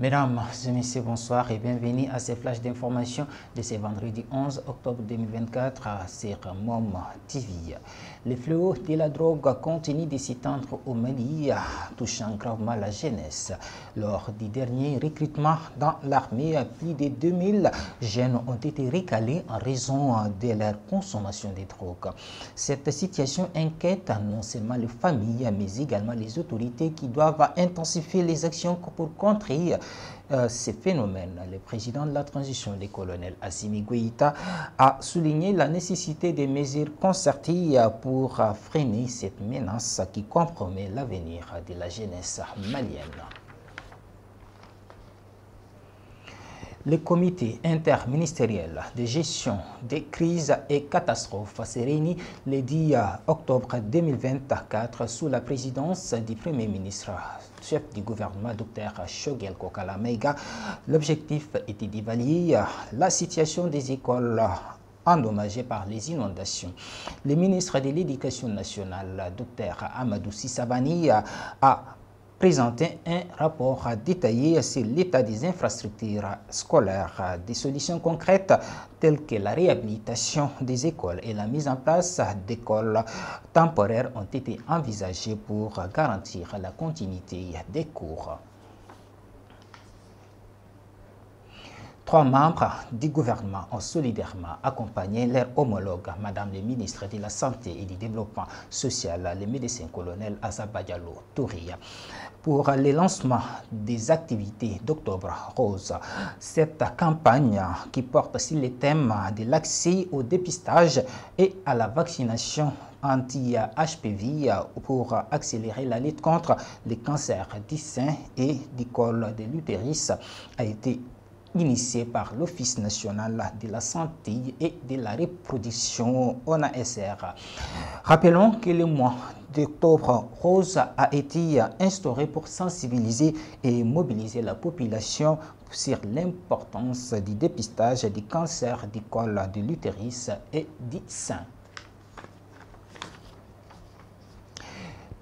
Mesdames et messieurs, bonsoir et bienvenue à ces flashs d'information de ce vendredi 11 octobre 2024 sur MOM TV. Les fléaux de la drogue continuent de s'étendre au Mali, touchant gravement la jeunesse. Lors du dernier recrutement dans l'armée, plus de 2000 jeunes ont été recalés en raison de leur consommation de drogue. Cette situation inquiète non seulement les familles, mais également les autorités qui doivent intensifier les actions pour contrer ces phénomènes. Le président de la transition, le colonel Assimi Goïta, a souligné la nécessité de mesures concertées pour freiner cette menace qui compromet l'avenir de la jeunesse malienne. Le comité interministériel de gestion des crises et catastrophes s'est réuni le 10 octobre 2024 sous la présidence du Premier ministre, chef du gouvernement, Dr Choguel Kokala Maïga. L'objectif était d'évaluer la situation des écoles endommagées par les inondations. Le ministre de l'Éducation nationale, Dr Amadou Sissabani, a présenté un rapport détaillé sur l'état des infrastructures scolaires. Des solutions concrètes telles que la réhabilitation des écoles et la mise en place d'écoles temporaires ont été envisagées pour garantir la continuité des cours. 3 membres du gouvernement ont solidairement accompagné leur homologue, Madame le ministre de la Santé et du Développement social, le médecin colonel Azaba Diallo Touria, pour le lancement des activités d'Octobre Rose. Cette campagne qui porte sur les thèmes de l'accès au dépistage et à la vaccination anti-HPV pour accélérer la lutte contre les cancers du sein et du col de l'utérus a été initié par l'Office national de la santé et de la reproduction ONASR. Rappelons que le mois d'Octobre Rose a été instauré pour sensibiliser et mobiliser la population sur l'importance du dépistage du cancer du col de l'utérus et du sein.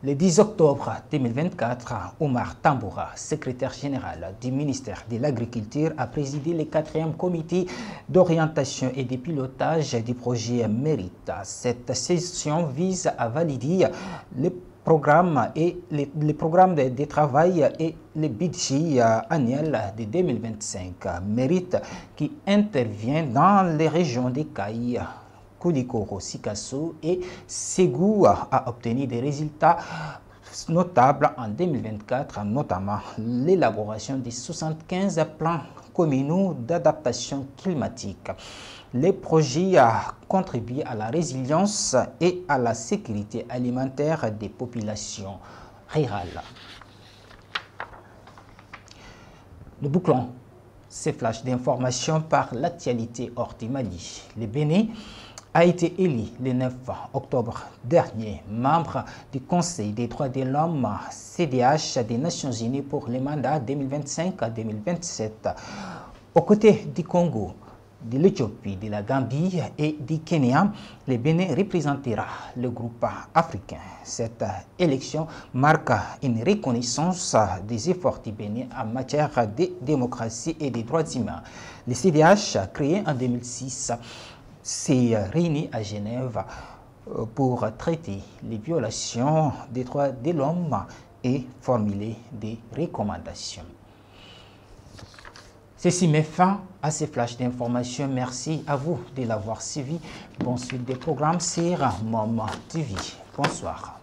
Le 10 octobre 2024, Omar Tamboura, secrétaire général du ministère de l'Agriculture, a présidé le 4e comité d'orientation et de pilotage du projet Mérite. Cette session vise à valider les programmes de travail et le budget annuel de 2025. Mérite qui intervient dans les régions des Cailles, Koulikoro, Sikasso et Ségou a obtenu des résultats notables en 2024, notamment l'élaboration de 75 plans communaux d'adaptation climatique. Les projets contribuent à la résilience et à la sécurité alimentaire des populations rurales. Nous bouclons ces flashs d'information par l'actualité hors du Mali. Le Bénin a été élu le 9 octobre dernier membre du Conseil des droits de l'homme CDH des Nations Unies pour le mandat 2025 à 2027. Aux côtés du Congo, de l'Éthiopie, de la Gambie et du Kenya, le Bénin représentera le groupe africain. Cette élection marque une reconnaissance des efforts du Bénin en matière de démocratie et des droits humains. Le CDH, créé en 2006, s'est réuni à Genève pour traiter les violations des droits de l'homme et formuler des recommandations. Ceci met fin à ces flashs d'information. Merci à vous de l'avoir suivi. Bonne suite des programmes sur MOM TV. Bonsoir.